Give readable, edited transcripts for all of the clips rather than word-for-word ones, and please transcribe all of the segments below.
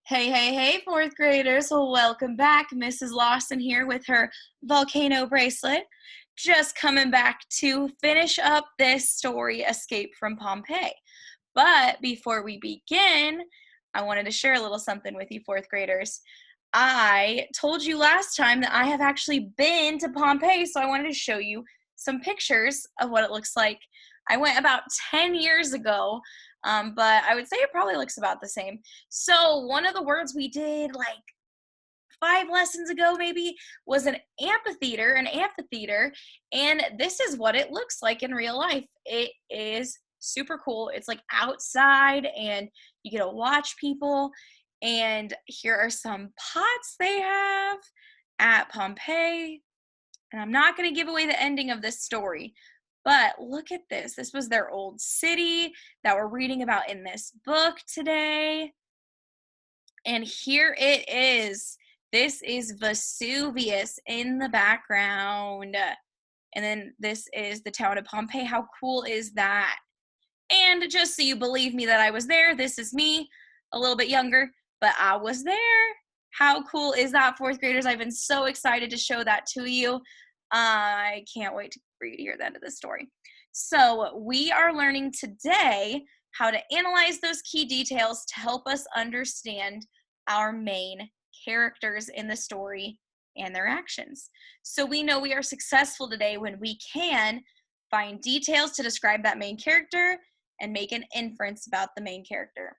Hey, hey, hey, fourth graders. Well, welcome back. Mrs. Lawson here with her volcano bracelet. Just coming back to finish up this story, Escape from Pompeii. But before we begin, I wanted to share a little something with you, fourth graders. I told you last time that I have actually been to Pompeii, so I wanted to show you some pictures of what it looks like. I went about 10 years ago, but I would say it probably looks about the same. So one of the words we did like 5 lessons ago maybe was an amphitheater, and this is what it looks like in real life. It is super cool. It's like outside and you get to watch people, and here are some pots they have at Pompeii. And I'm not going to give away the ending of this story, but look at this. This was their old city that we're reading about in this book today. And here it is. This is Vesuvius in the background. And then this is the town of Pompeii. How cool is that? And just so you believe me that I was there, this is me, a little bit younger, but I was there. How cool is that, fourth graders? I've been so excited to show that to you. I can't wait for you to hear the end of this story. So we are learning today how to analyze those key details to help us understand our main characters in the story and their actions. So we know we are successful today when we can find details to describe that main character and make an inference about the main character.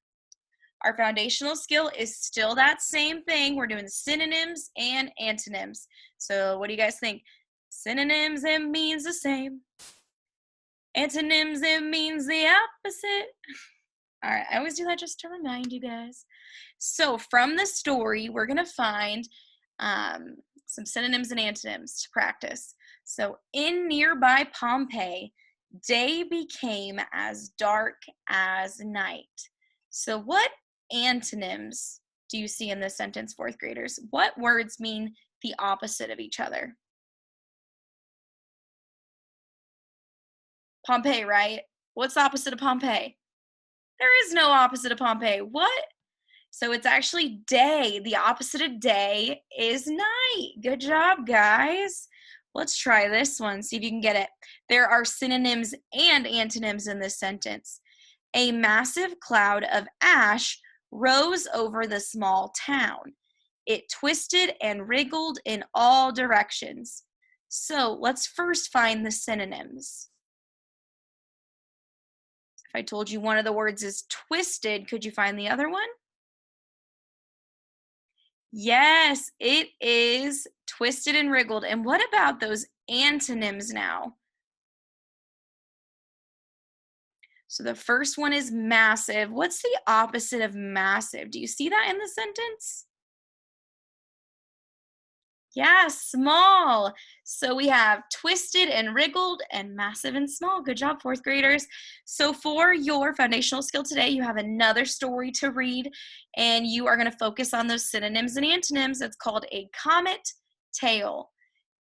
Our foundational skill is still that same thing. We're doing synonyms and antonyms. So what do you guys think? Synonyms, it means the same. Antonyms, it means the opposite. All right, I always do that just to remind you guys. So from the story, we're going to find some synonyms and antonyms to practice. So in nearby Pompeii, day became as dark as night. So what antonyms do you see in this sentence, fourth graders? What words mean the opposite of each other? Pompeii, right? What's the opposite of Pompeii? There is no opposite of Pompeii. What? So it's actually day. The opposite of day is night. Good job, guys. Let's try this one, see if you can get it. There are synonyms and antonyms in this sentence. A massive cloud of ash rose over the small town. It twisted and wriggled in all directions. So let's first find the synonyms. If I told you one of the words is twisted, could you find the other one? Yes, it is twisted and wriggled. And what about those antonyms now? So the first one is massive. What's the opposite of massive? Do you see that in the sentence? Yeah, small. So we have twisted and wriggled and massive and small. Good job, fourth graders. So for your foundational skill today, you have another story to read, and you are going to focus on those synonyms and antonyms. It's called A Comet Tale.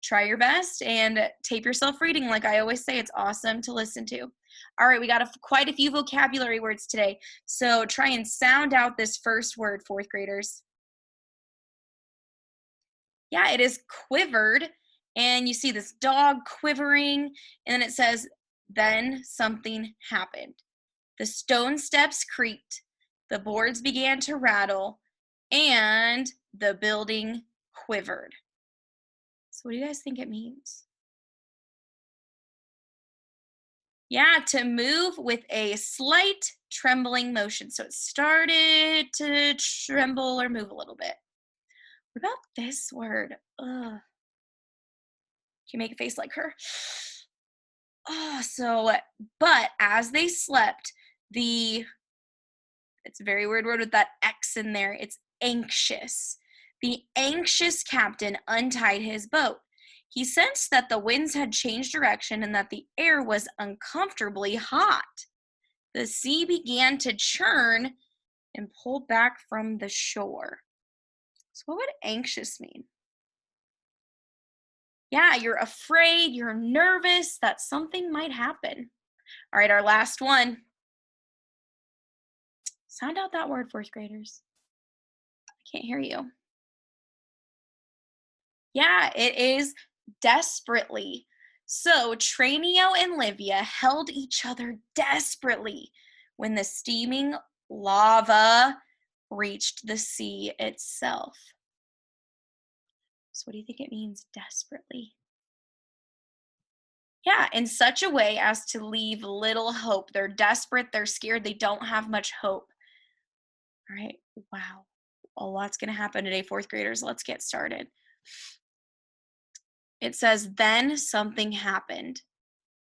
Try your best and tape yourself reading. Like I always say, it's awesome to listen to. All right, we got quite a few vocabulary words today. So try and sound out this first word, fourth graders. Yeah, it is quivered. And you see this dog quivering. And then it says, then something happened. The stone steps creaked. The boards began to rattle. And the building quivered. So what do you guys think it means? Yeah, to move with a slight trembling motion. So it started to tremble or move a little bit. What about this word? Ugh. Can you make a face like her? Oh, but as they slept, it's a very weird word with that X in there. It's anxious. The anxious captain untied his boat. He sensed that the winds had changed direction and that the air was uncomfortably hot. The sea began to churn and pull back from the shore. So what would anxious mean? Yeah, you're afraid, you're nervous that something might happen. All right, our last one. Sound out that word, fourth graders. Can't hear you. Yeah, it is desperately. So Traneo and Livia held each other desperately when the steaming lava reached the sea itself. So what do you think it means, desperately? Yeah, in such a way as to leave little hope. They're desperate, they're scared, they don't have much hope. All right, wow. A lot's going to happen today, fourth graders. Let's get started. It says, then something happened.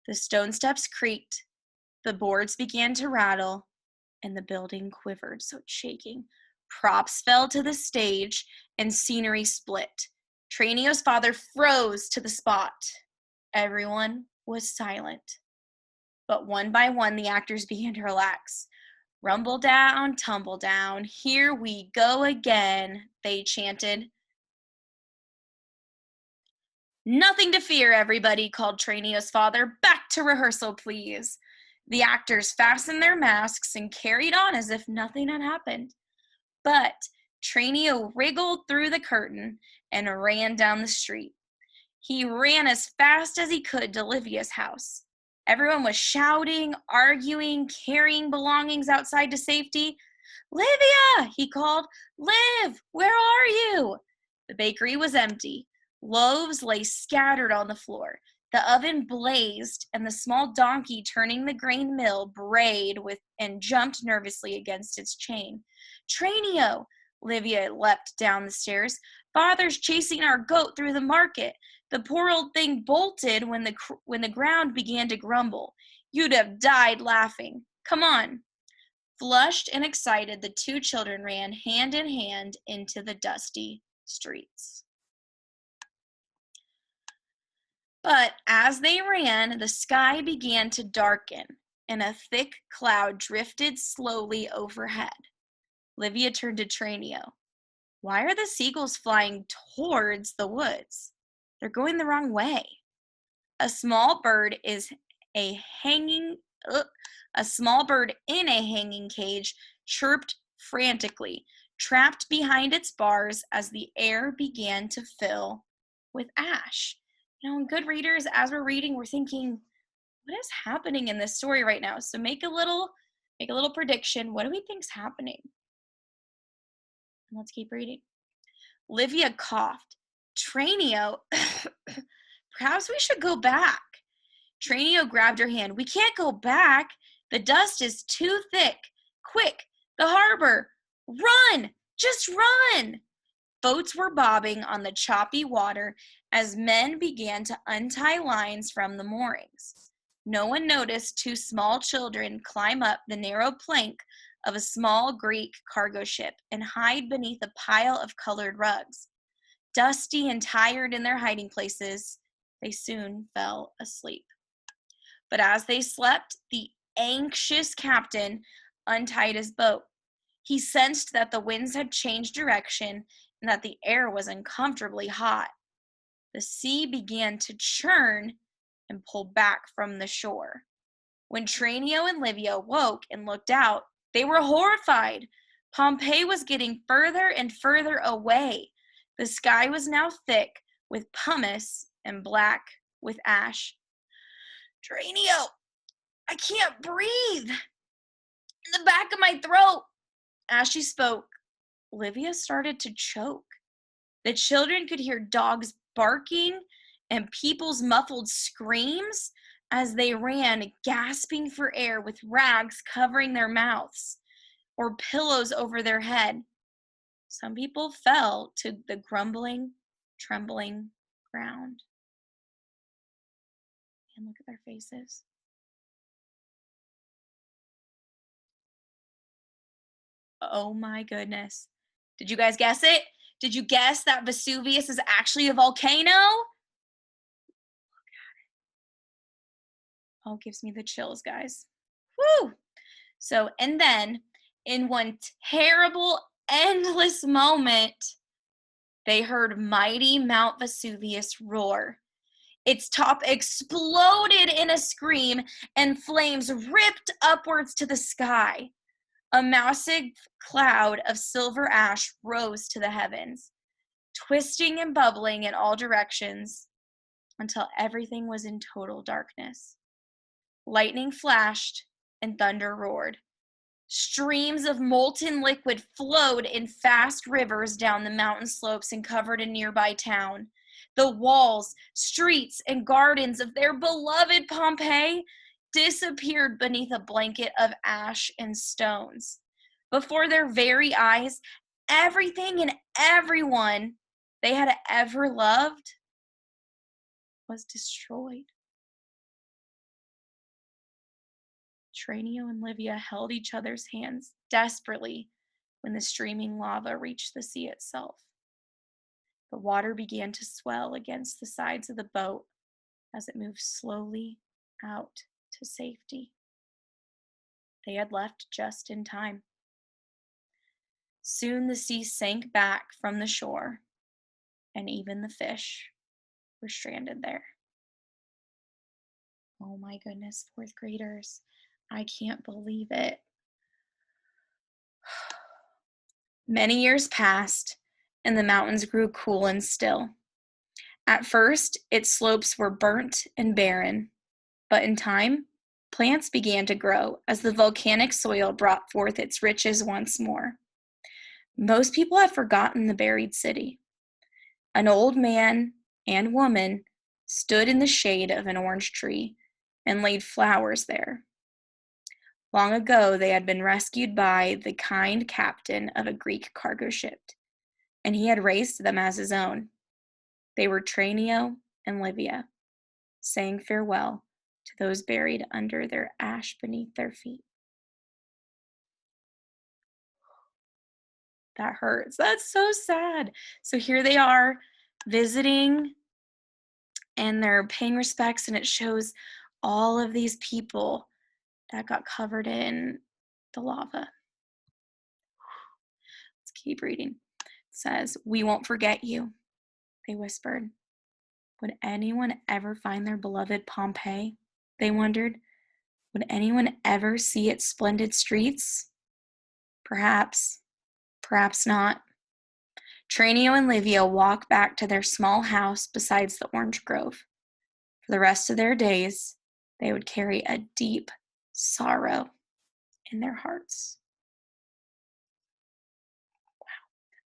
The stone steps creaked, the boards began to rattle, and the building quivered, so it's shaking. Props fell to the stage, and scenery split. Traneo's father froze to the spot. Everyone was silent. But one by one, the actors began to relax. Rumble down, tumble down, here we go again, they chanted. Nothing to fear, everybody, called Traneo's father. Back to rehearsal, please. The actors fastened their masks and carried on as if nothing had happened. But Traneo wriggled through the curtain and ran down the street. He ran as fast as he could to Livia's house. Everyone was shouting, arguing, carrying belongings outside to safety. Livia, he called. Liv, where are you? The bakery was empty. Loaves lay scattered on the floor. The oven blazed, and the small donkey turning the grain mill brayed with and jumped nervously against its chain. Traneo! Livia leapt down the stairs. Father's chasing our goat through the market. The poor old thing bolted when the ground began to grumble. You'd have died laughing. Come on. Flushed and excited, the two children ran hand in hand into the dusty streets. But as they ran, the sky began to darken, and a thick cloud drifted slowly overhead. Livia turned to Traneo. Why are the seagulls flying towards the woods? They're going the wrong way. A small bird in a hanging cage chirped frantically, trapped behind its bars as the air began to fill with ash. And good readers, as we're reading, we're thinking, what is happening in this story right now? So make a little prediction. What do we think's happening? And let's keep reading. Livia coughed. Traneo, perhaps we should go back. Traneo grabbed her hand. We can't go back. The dust is too thick. Quick, the harbor. Run! Just run! Boats were bobbing on the choppy water as men began to untie lines from the moorings. No one noticed two small children climb up the narrow plank of a small Greek cargo ship and hide beneath a pile of colored rugs. Dusty and tired in their hiding places, they soon fell asleep. But as they slept, the anxious captain untied his boat. He sensed that the winds had changed direction and that the air was uncomfortably hot. The sea began to churn and pull back from the shore. When Traneo and Livia woke and looked out, they were horrified. Pompeii was getting further and further away. The sky was now thick with pumice and black with ash. Traneo, I can't breathe. In the back of my throat. As she spoke, Livia started to choke. The children could hear dogs barking and people's muffled screams as they ran, gasping for air with rags covering their mouths or pillows over their head. Some people fell to the grumbling, trembling ground. And look at their faces. Oh my goodness. Did you guys guess it? Did you guess that Vesuvius is actually a volcano? Look at it. Oh, it gives me the chills, guys. Woo! So, and then in one terrible, endless moment, they heard mighty Mount Vesuvius roar. Its top exploded in a scream, and flames ripped upwards to the sky. A massive cloud of silver ash rose to the heavens, twisting and bubbling in all directions until everything was in total darkness. Lightning flashed and thunder roared. Streams of molten liquid flowed in fast rivers down the mountain slopes and covered a nearby town. The walls, streets, and gardens of their beloved Pompeii disappeared beneath a blanket of ash and stones. Before their very eyes, everything and everyone they had ever loved was destroyed. Traneo and Livia held each other's hands desperately when the streaming lava reached the sea itself. The water began to swell against the sides of the boat as it moved slowly out to safety. They had left just in time. Soon the sea sank back from the shore, and even the fish were stranded there. Oh my goodness, fourth graders. I can't believe it. Many years passed, and the mountains grew cool and still. At first, its slopes were burnt and barren, but in time, plants began to grow as the volcanic soil brought forth its riches once more. Most people have forgotten the buried city. An old man and woman stood in the shade of an orange tree and laid flowers there. Long ago, they had been rescued by the kind captain of a Greek cargo ship, and he had raised them as his own. They were Traneo and Livia, saying farewell to those buried under their ash beneath their feet. That hurts. That's so sad. So here they are visiting, and they're paying respects, and it shows all of these people that got covered in the lava. Let's keep reading. It says, "We won't forget you," they whispered. Would anyone ever find their beloved Pompeii? They wondered. Would anyone ever see its splendid streets? Perhaps, perhaps not. Traneo and Livia walked back to their small house beside the orange grove. For the rest of their days, they would carry a deep sorrow in their hearts. Wow.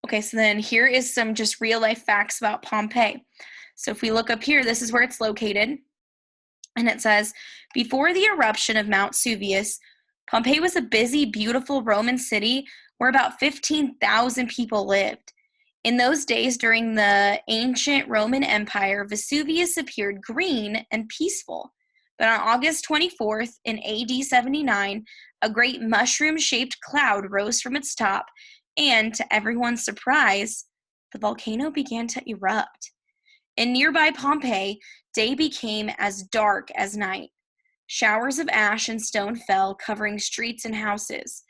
Okay, so then here is some just real life facts about Pompeii. So if we look up here, this is where it's located. And it says, before the eruption of Mount Vesuvius, Pompeii was a busy, beautiful Roman city where about 15,000 people lived. In those days, during the ancient Roman Empire, Vesuvius appeared green and peaceful. But on August 24th in AD 79, a great mushroom-shaped cloud rose from its top, and to everyone's surprise, the volcano began to erupt. In nearby Pompeii, day became as dark as night. Showers of ash and stone fell, covering streets and houses.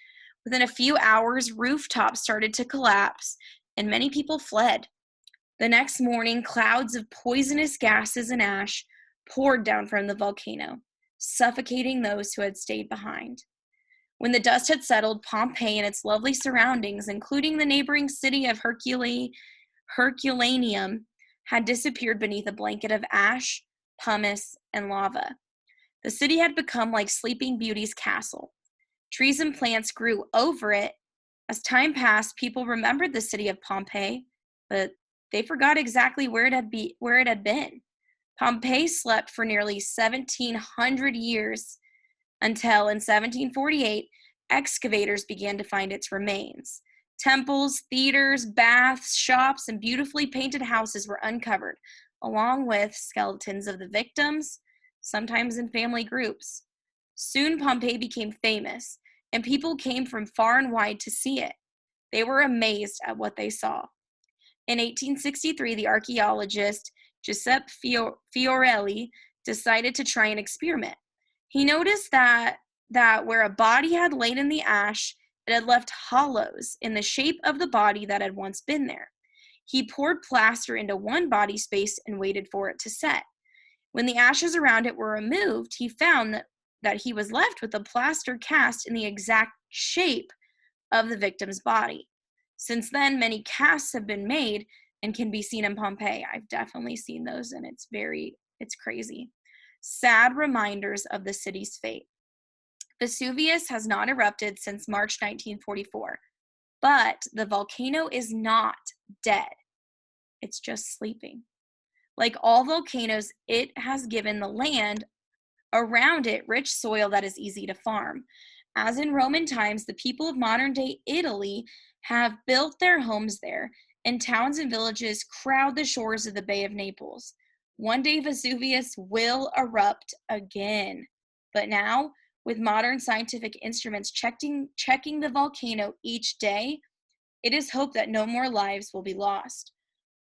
Within a few hours, rooftops started to collapse, and many people fled. The next morning, clouds of poisonous gases and ash poured down from the volcano, suffocating those who had stayed behind. When the dust had settled, Pompeii and its lovely surroundings, including the neighboring city of Herculaneum, had disappeared beneath a blanket of ash, pumice, and lava. The city had become like Sleeping Beauty's castle. Trees and plants grew over it. As time passed, people remembered the city of Pompeii, but they forgot exactly where it had been. Pompeii slept for nearly 1,700 years until in 1748, excavators began to find its remains. Temples, theaters, baths, shops, and beautifully painted houses were uncovered, along with skeletons of the victims, sometimes in family groups. Soon Pompeii became famous, and people came from far and wide to see it. They were amazed at what they saw. In 1863, the archaeologist Giuseppe Fiorelli decided to try an experiment. He noticed that where a body had lain in the ash, it had left hollows in the shape of the body that had once been there. He poured plaster into one body space and waited for it to set. When the ashes around it were removed, he found that he was left with a plaster cast in the exact shape of the victim's body. Since then, many casts have been made and can be seen in Pompeii. I've definitely seen those, and it's crazy. Sad reminders of the city's fate. Vesuvius has not erupted since March 1944, but the volcano is not dead. It's just sleeping. Like all volcanoes, it has given the land around it rich soil that is easy to farm. As in Roman times, the people of modern-day Italy have built their homes there, and towns and villages crowd the shores of the Bay of Naples. One day Vesuvius will erupt again. But now, with modern scientific instruments checking the volcano each day, it is hoped that no more lives will be lost.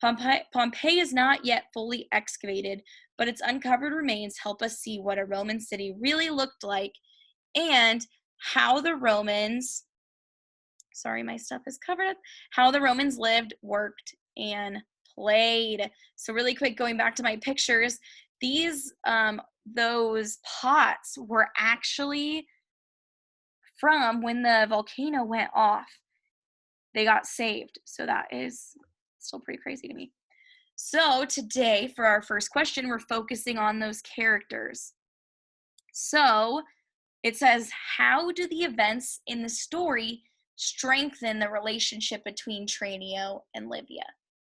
Pompeii is not yet fully excavated, but its uncovered remains help us see what a Roman city really looked like and how the Romans, sorry, my stuff is covered up, how the Romans lived, worked, and played. So really quick, going back to my pictures, those pots were actually from when the volcano went off. They got saved. So that is still pretty crazy to me. So today, for our first question, we're focusing on those characters. So it says, how do the events in the story strengthen the relationship between Traneo and Livia?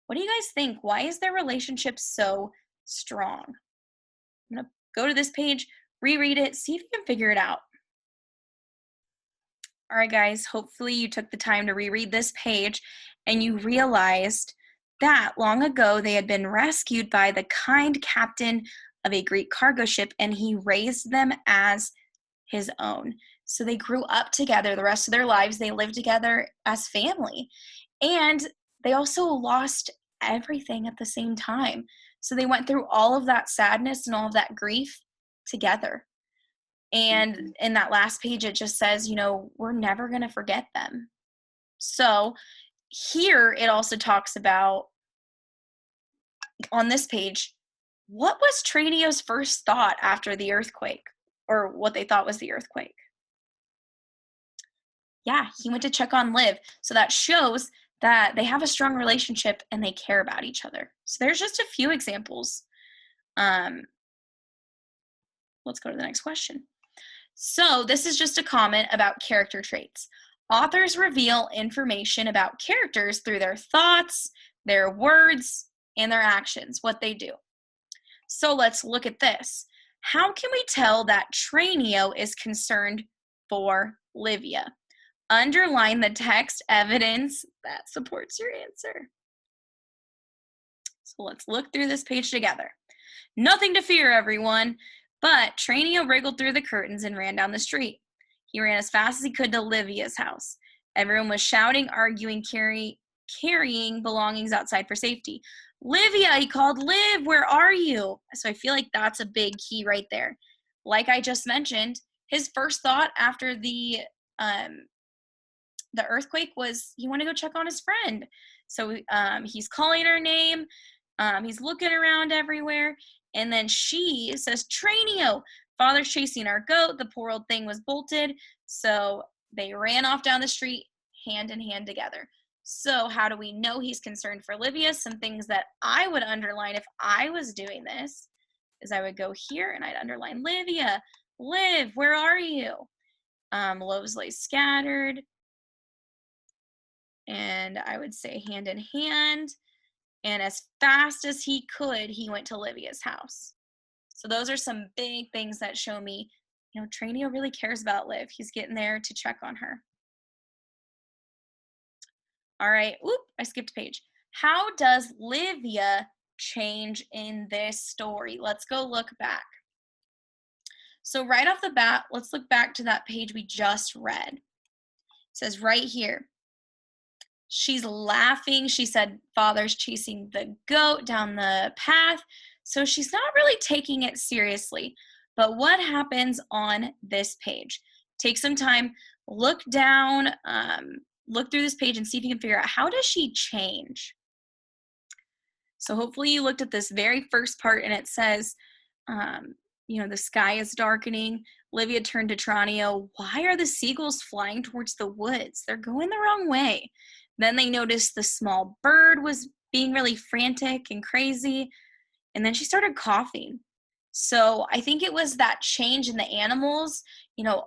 What do you guys think? Why is their relationship so strong? I'm going to go to this page, reread it, see if you can figure it out. All right, guys, hopefully you took the time to reread this page and you realized that long ago they had been rescued by the kind captain of a Greek cargo ship, and he raised them as his own. So they grew up together the rest of their lives. They lived together as family. And they also lost everything at the same time. So they went through all of that sadness and all of that grief together. And in that last page, it just says, we're never going to forget them. So here it also talks about, on this page, what was Traneo's first thought after the earthquake, or what they thought was the earthquake? Yeah, he went to check on Liv. So that shows that they have a strong relationship and they care about each other. So there's just a few examples. Let's go to the next question. So this is just a comment about character traits. Authors reveal information about characters through their thoughts, their words, and their actions, what they do. So let's look at this. How can we tell that Traneo is concerned for Livia? Underline the text evidence that supports your answer. So let's look through this page together. Nothing to fear, everyone. But Traneo wriggled through the curtains and ran down the street. He ran as fast as he could to Livia's house. Everyone was shouting, arguing, carrying belongings outside for safety. Livia, he called, Liv, where are you? So I feel like that's a big key right there. Like I just mentioned, his first thought after the earthquake was he wanted to go check on his friend. So he's calling her name. He's looking around everywhere. And then she says, Traneo, father's chasing our goat. The poor old thing was bolted. So they ran off down the street, hand in hand together. So how do we know he's concerned for Livia? Some things that I would underline if I was doing this is I would go here and I'd underline Livia. Liv, where are you? Loaves lay scattered. And I would say hand in hand. And as fast as he could, he went to Livia's house. So those are some big things that show me, Traneo really cares about Liv. He's getting there to check on her. All right. Oop, I skipped a page. How does Livia change in this story? Let's go look back. So right off the bat, let's look back to that page we just read. It says right here, she's laughing. She said, father's chasing the goat down the path. So she's not really taking it seriously. But what happens on this page? Take some time, look down, look through this page and see if you can figure out, how does she change? So hopefully you looked at this very first part and it says, The sky is darkening. Livia turned to Traneo. Why are the seagulls flying towards the woods? They're going the wrong way. Then they noticed the small bird was being really frantic and crazy. And then she started coughing. So I think it was that change in the animals. The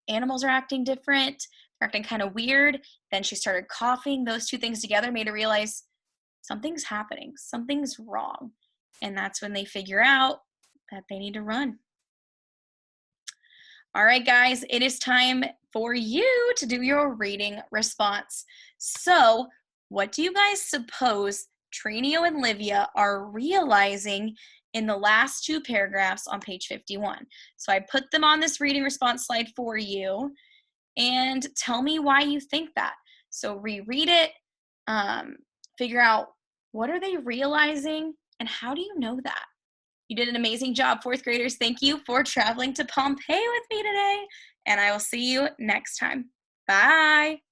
animals are acting different. They're acting kind of weird. Then she started coughing. Those two things together made her realize something's happening. Something's wrong. And that's when they figure out that they need to run. All right, guys, it is time for you to do your reading response. So, what do you guys suppose Traneo and Livia are realizing in the last two paragraphs on page 51? So I put them on this reading response slide for you, and tell me why you think that. So reread it, figure out what are they realizing, and how do you know that? You did an amazing job, fourth graders. Thank you for traveling to Pompeii with me today, and I will see you next time. Bye.